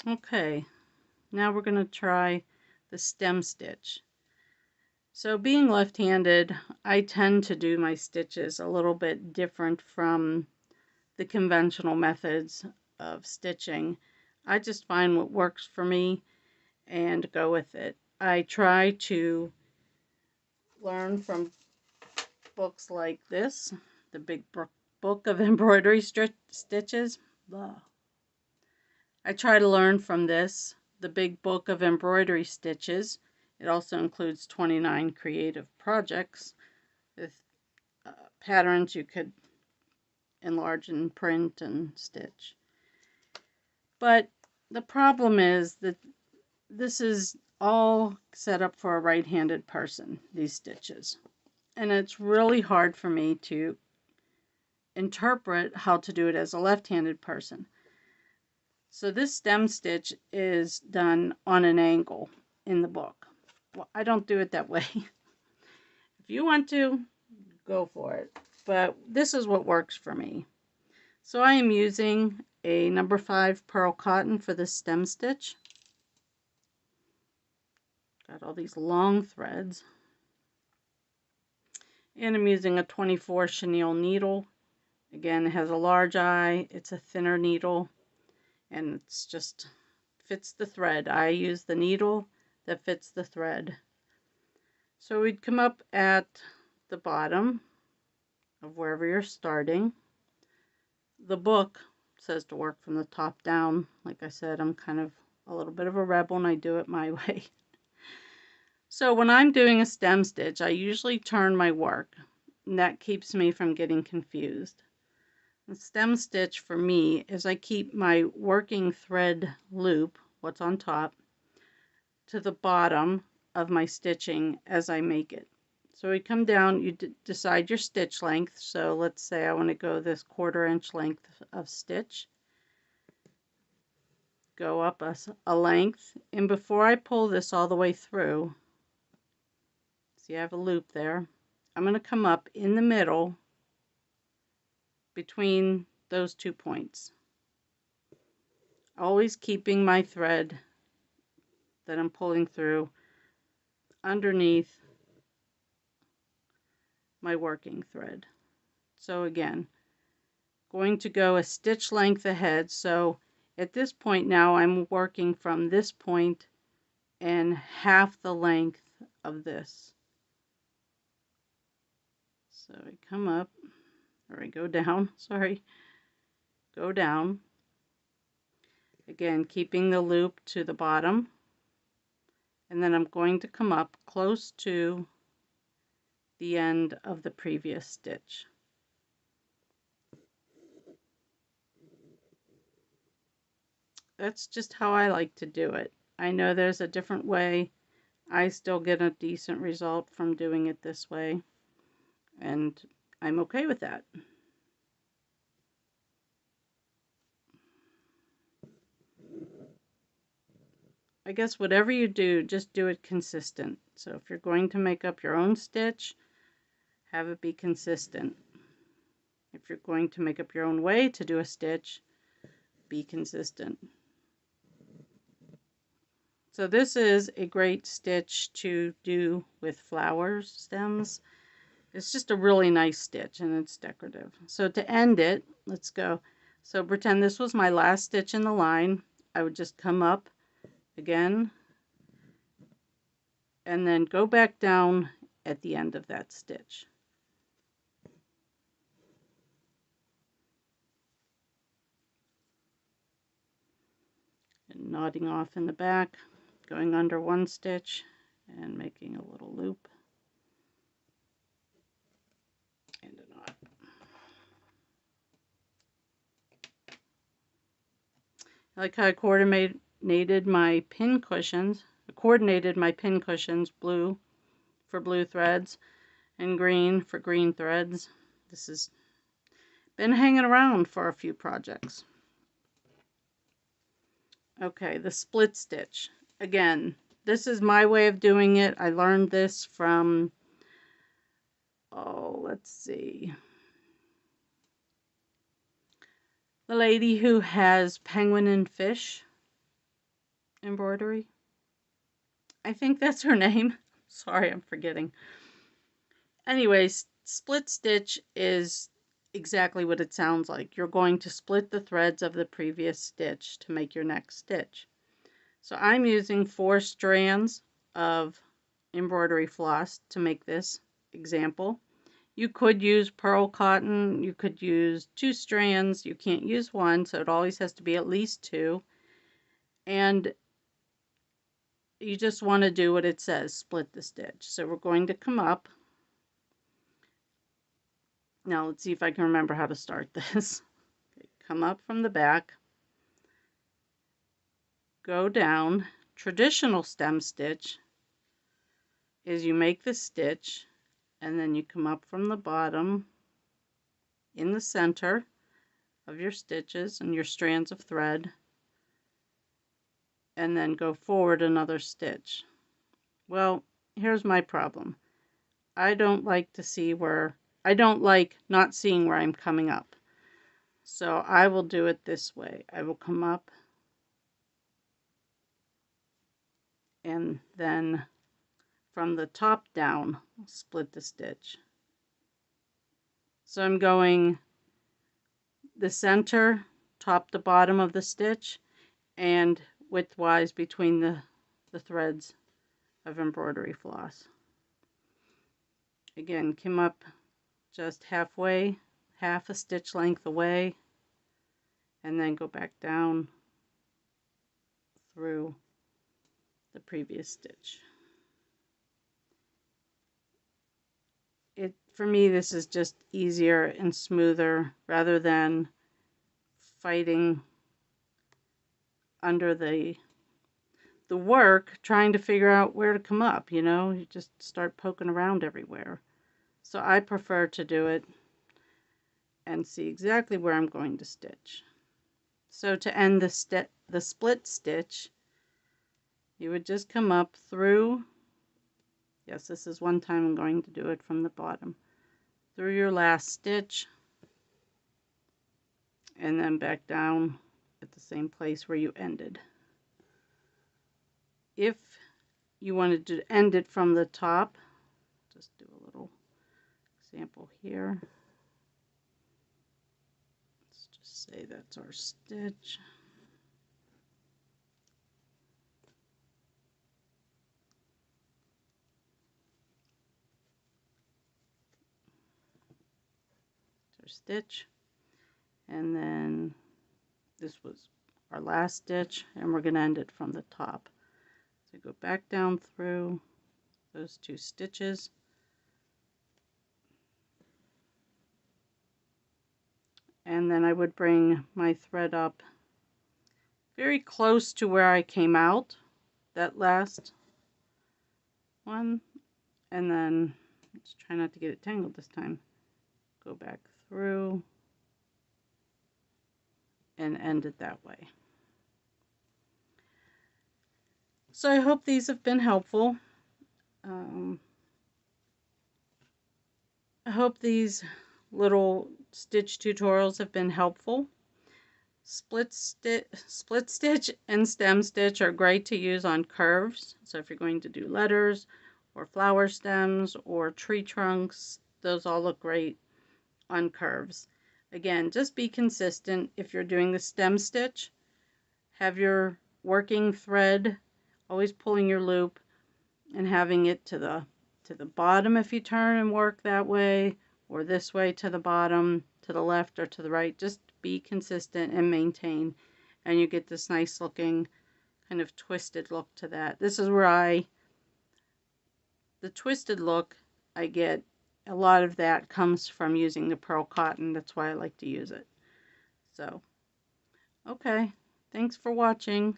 Okay, now we're going to try the stem stitch. So being left-handed, I tend to do my stitches a little bit different from the conventional methods of stitching. I just find what works for me and go with it. I try to learn from books like this, the Big Book of Embroidery Stitches. Blah. I try to learn from this, the Big Book of Embroidery Stitches. It also includes 29 creative projects with patterns you could enlarge and print and stitch. But the problem is that this is all set up for a right-handed person, these stitches. And it's really hard for me to interpret how to do it as a left-handed person. So this stem stitch is done on an angle in the book. Well, I don't do it that way. If you want to, go for it. But this is what works for me. So I am using a number 5 pearl cotton for this stem stitch. Got all these long threads. And I'm using a 24 chenille needle. Again, it has a large eye. It's a thinner needle. And it's just fits the thread. I use the needle that fits the thread. So we'd come up at the bottom of wherever you're starting. The book says to work from the top down. Like I said, I'm kind of a little bit of a rebel and I do it my way. So when I'm doing a stem stitch, I usually turn my work, and that keeps me from getting confused. The stem stitch for me is I keep my working thread loop, what's on top, to the bottom of my stitching as I make it. So we come down, you decide your stitch length. So let's say I want to go this 1/4 inch length of stitch. Go up a length, and before I pull this all the way through, see I have a loop there, I'm going to come up in the middle between those 2 points. Always keeping my thread that I'm pulling through underneath my working thread. So again, going to go a stitch length ahead. So at this point now I'm working from this point and half the length of this. So I come up, or I go down, sorry, go down. Again, keeping the loop to the bottom. And then I'm going to come up close to the end of the previous stitch. That's just how I like to do it. I know there's a different way. I still get a decent result from doing it this way, and I'm okay with that. I guess whatever you do, just do it consistent. So if you're going to make up your own stitch, have it be consistent. If you're going to make up your own way to do a stitch, be consistent. So this is a great stitch to do with flower stems. It's just a really nice stitch and it's decorative. So to end it, let's go. So pretend this was my last stitch in the line. I would just come up again and then go back down at the end of that stitch. And knotting off in the back, going under one stitch and making a little loop and a knot. I like how I coordinated my pin cushions. Blue for blue threads and green for green threads. This has been hanging around for a few projects. Okay, the split stitch. Again, this is my way of doing it. I learned this from, oh, let's see, the lady who has Penguin and Fish. Embroidery. I think that's her name. Sorry, I'm forgetting. Anyways, split stitch is exactly what it sounds like. You're going to split the threads of the previous stitch to make your next stitch. So I'm using 4 strands of embroidery floss to make this example. You could use pearl cotton, you could use 2 strands, you can't use 1, so it always has to be at least 2. And you just want to do what it says, split the stitch. So we're going to come up. Now let's see if I can remember how to start this. Okay, come up from the back, go down. Traditional stem stitch is you make the stitch and then you come up from the bottom in the center of your stitches and your strands of thread and then go forward another stitch. Well, here's my problem. I don't like not seeing where I'm coming up. So I will do it this way. I will come up and then from the top down, split the stitch. So I'm going the center, top to bottom of the stitch, and widthwise between the threads of embroidery floss. Again, come up just halfway, half a stitch length away, and then go back down through the previous stitch. For me, this is just easier and smoother rather than fighting under the work trying to figure out where to come up, you know, you just start poking around everywhere. So I prefer to do it and see exactly where I'm going to stitch. So to end the split stitch, you would just come up through, yes, this is one time I'm going to do it from the bottom, through your last stitch, and then back down at the same place where you ended. If you wanted to end it from the top, just do a little example here. Let's just say that's our stitch. Our stitch, and then this was our last stitch, and we're going to end it from the top. So go back down through those 2 stitches, and then I would bring my thread up very close to where I came out, that last one, and then let's try not to get it tangled this time. Go back through and end it that way. So I hope these have been helpful. I hope these little stitch tutorials have been helpful. Split stitch and stem stitch are great to use on curves. So if you're going to do letters or flower stems or tree trunks, those all look great on curves. Again, just be consistent. If you're doing the stem stitch, have your working thread always pulling your loop and having it to the bottom if you turn and work that way, or this way to the bottom, to the left or to the right. Just be consistent and maintain, and you get this nice looking kind of twisted look to that. This is where the twisted look, I get a lot of that comes from using the pearl cotton. That's why I like to use it. So, okay, thanks for watching.